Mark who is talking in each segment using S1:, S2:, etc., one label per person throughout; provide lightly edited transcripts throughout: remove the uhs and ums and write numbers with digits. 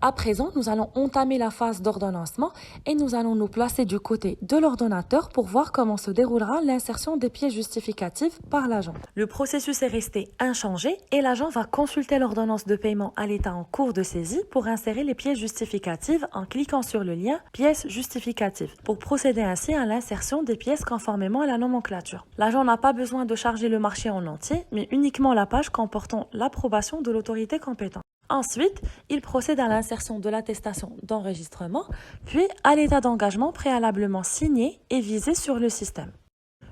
S1: À présent, nous allons entamer la phase d'ordonnancement et nous allons nous placer du côté de l'ordonnateur pour voir comment se déroulera l'insertion des pièces justificatives par l'agent. Le processus est resté inchangé et l'agent va consulter l'ordonnance de paiement à l'état en cours de saisie pour insérer les pièces justificatives en cliquant sur le lien pièces justificatives pour procéder ainsi à l'insertion des pièces conformément à la nomenclature. L'agent n'a pas besoin de charger le marché en entier, mais uniquement la page comportant l'approbation de l'autorité compétente. Ensuite, il procède à l'insertion de l'attestation d'enregistrement, puis à l'état d'engagement préalablement signé et visé sur le système.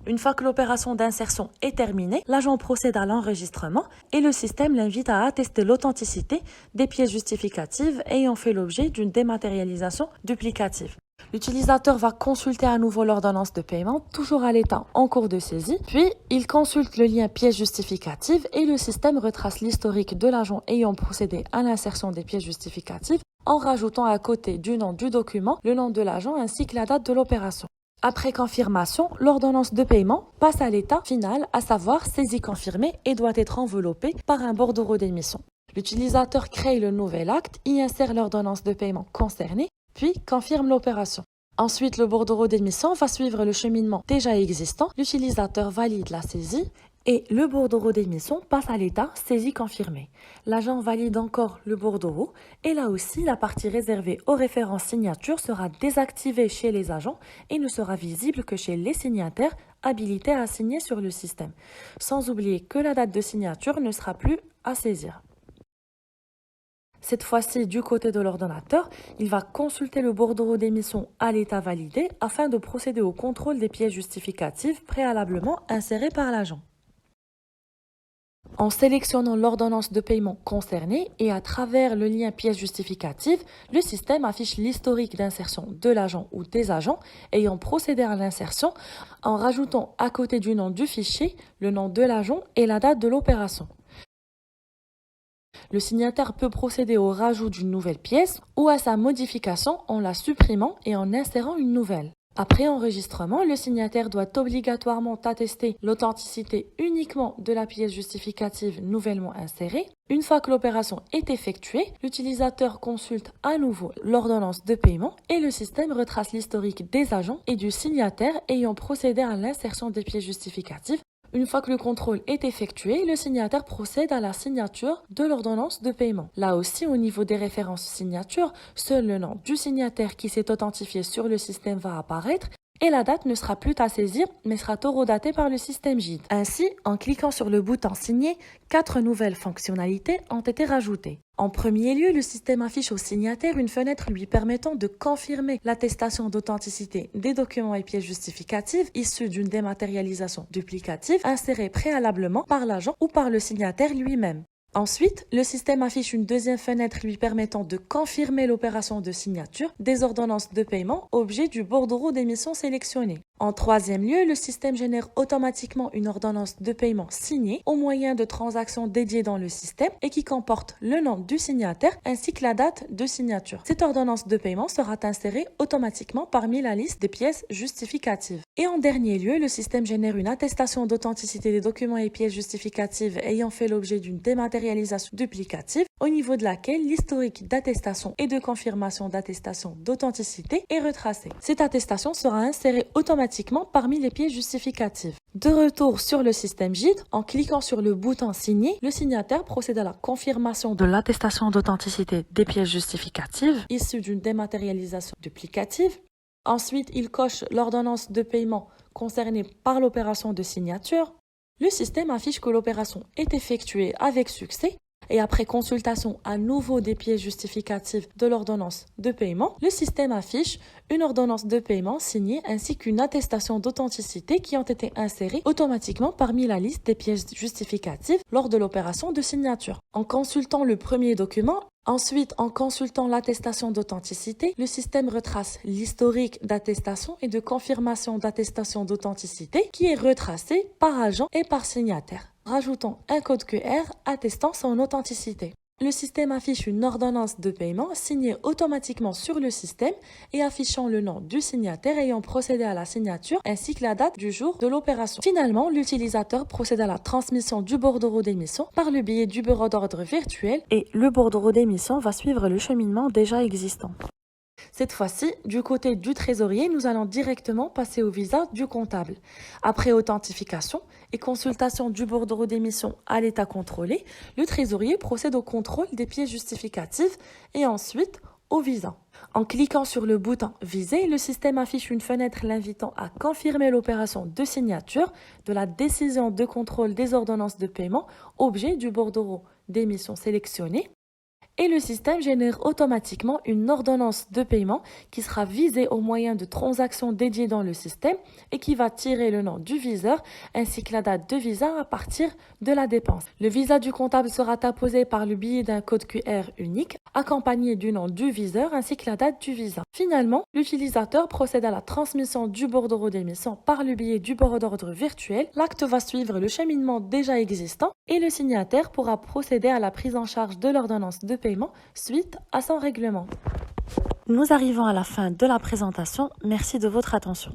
S1: Une fois que l'opération d'insertion est terminée, l'agent procède à l'enregistrement et le système l'invite à attester l'authenticité des pièces justificatives ayant fait l'objet d'une dématérialisation duplicative. L'utilisateur va consulter à nouveau l'ordonnance de paiement, toujours à l'état en cours de saisie, puis il consulte le lien pièces justificatives et le système retrace l'historique de l'agent ayant procédé à l'insertion des pièces justificatives en rajoutant à côté du nom du document le nom de l'agent ainsi que la date de l'opération. Après confirmation, l'ordonnance de paiement passe à l'état final, à savoir saisie confirmée et doit être enveloppée par un bordereau d'émission. L'utilisateur crée le nouvel acte, y insère l'ordonnance de paiement concernée, puis confirme l'opération. Ensuite, le bordereau d'émission va suivre le cheminement déjà existant, l'utilisateur valide la saisie et le bordereau d'émission passe à l'état saisie confirmée. L'agent valide encore le bordereau et là aussi, la partie réservée aux références signatures sera désactivée chez les agents et ne sera visible que chez les signataires habilités à signer sur le système. Sans oublier que la date de signature ne sera plus à saisir. Cette fois-ci, du côté de l'ordonnateur, il va consulter le bordereau d'émission à l'état validé afin de procéder au contrôle des pièces justificatives préalablement insérées par l'agent. En sélectionnant l'ordonnance de paiement concernée et à travers le lien pièces justificatives, le système affiche l'historique d'insertion de l'agent ou des agents ayant procédé à l'insertion en rajoutant à côté du nom du fichier le nom de l'agent et la date de l'opération. Le signataire peut procéder au rajout d'une nouvelle pièce ou à sa modification en la supprimant et en insérant une nouvelle. Après enregistrement, le signataire doit obligatoirement attester l'authenticité uniquement de la pièce justificative nouvellement insérée. Une fois que l'opération est effectuée, l'utilisateur consulte à nouveau l'ordonnance de paiement et le système retrace l'historique des agents et du signataire ayant procédé à l'insertion des pièces justificatives. Une fois que le contrôle est effectué, le signataire procède à la signature de l'ordonnance de paiement. Là aussi, au niveau des références signatures, seul le nom du signataire qui s'est authentifié sur le système va apparaître et la date ne sera plus à saisir, mais sera horodatée par le système JIT. Ainsi, en cliquant sur le bouton Signer, 4 nouvelles fonctionnalités ont été rajoutées. En premier lieu, le système affiche au signataire une fenêtre lui permettant de confirmer l'attestation d'authenticité des documents et pièces justificatives issus d'une dématérialisation duplicative insérée préalablement par l'agent ou par le signataire lui-même. Ensuite, le système affiche une deuxième fenêtre lui permettant de confirmer l'opération de signature des ordonnances de paiement objet du bordereau d'émission sélectionné. En troisième lieu, le système génère automatiquement une ordonnance de paiement signée au moyen de transactions dédiées dans le système et qui comporte le nom du signataire ainsi que la date de signature. Cette ordonnance de paiement sera insérée automatiquement parmi la liste des pièces justificatives. Et en dernier lieu, le système génère une attestation d'authenticité des documents et pièces justificatives ayant fait l'objet d'une dématérialisation duplicative au niveau de laquelle l'historique d'attestation et de confirmation d'attestation d'authenticité est retracé. Cette attestation sera insérée automatiquement parmi les pièces justificatives. De retour sur le système JIT, en cliquant sur le bouton Signer, le signataire procède à la confirmation de l'attestation d'authenticité des pièces justificatives issues d'une dématérialisation duplicative. Ensuite, il coche l'ordonnance de paiement concernée par l'opération de signature. Le système affiche que l'opération est effectuée avec succès et après consultation à nouveau des pièces justificatives de l'ordonnance de paiement, le système affiche une ordonnance de paiement signée ainsi qu'une attestation d'authenticité qui ont été insérées automatiquement parmi la liste des pièces justificatives lors de l'opération de signature. En consultant le premier document, ensuite, en consultant l'attestation d'authenticité, le système retrace l'historique d'attestation et de confirmation d'attestation d'authenticité qui est retracé par agent et par signataire, rajoutant un code QR attestant son authenticité. Le système affiche une ordonnance de paiement signée automatiquement sur le système et affichant le nom du signataire ayant procédé à la signature ainsi que la date du jour de l'opération. Finalement, l'utilisateur procède à la transmission du bordereau d'émission par le biais du bureau d'ordre virtuel et le bordereau d'émission va suivre le cheminement déjà existant. Cette fois-ci, du côté du trésorier, nous allons directement passer au visa du comptable. Après authentification et consultation du bordereau d'émission à l'état contrôlé, le trésorier procède au contrôle des pièces justificatives et ensuite au visa. En cliquant sur le bouton Viser, le système affiche une fenêtre l'invitant à confirmer l'opération de signature de la décision de contrôle des ordonnances de paiement, objet du bordereau d'émission sélectionné. Et le système génère automatiquement une ordonnance de paiement qui sera visée au moyen de transactions dédiées dans le système et qui va tirer le nom du viseur ainsi que la date de visa à partir de la dépense. Le visa du comptable sera apposé par le biais d'un code QR unique accompagné du nom du viseur ainsi que la date du visa. Finalement, l'utilisateur procède à la transmission du bordereau d'émission par le biais du bureau d'ordre virtuel. L'acte va suivre le cheminement déjà existant et le signataire pourra procéder à la prise en charge de l'ordonnance de paiement suite à son règlement. Nous arrivons à la fin de la présentation. Merci de votre attention.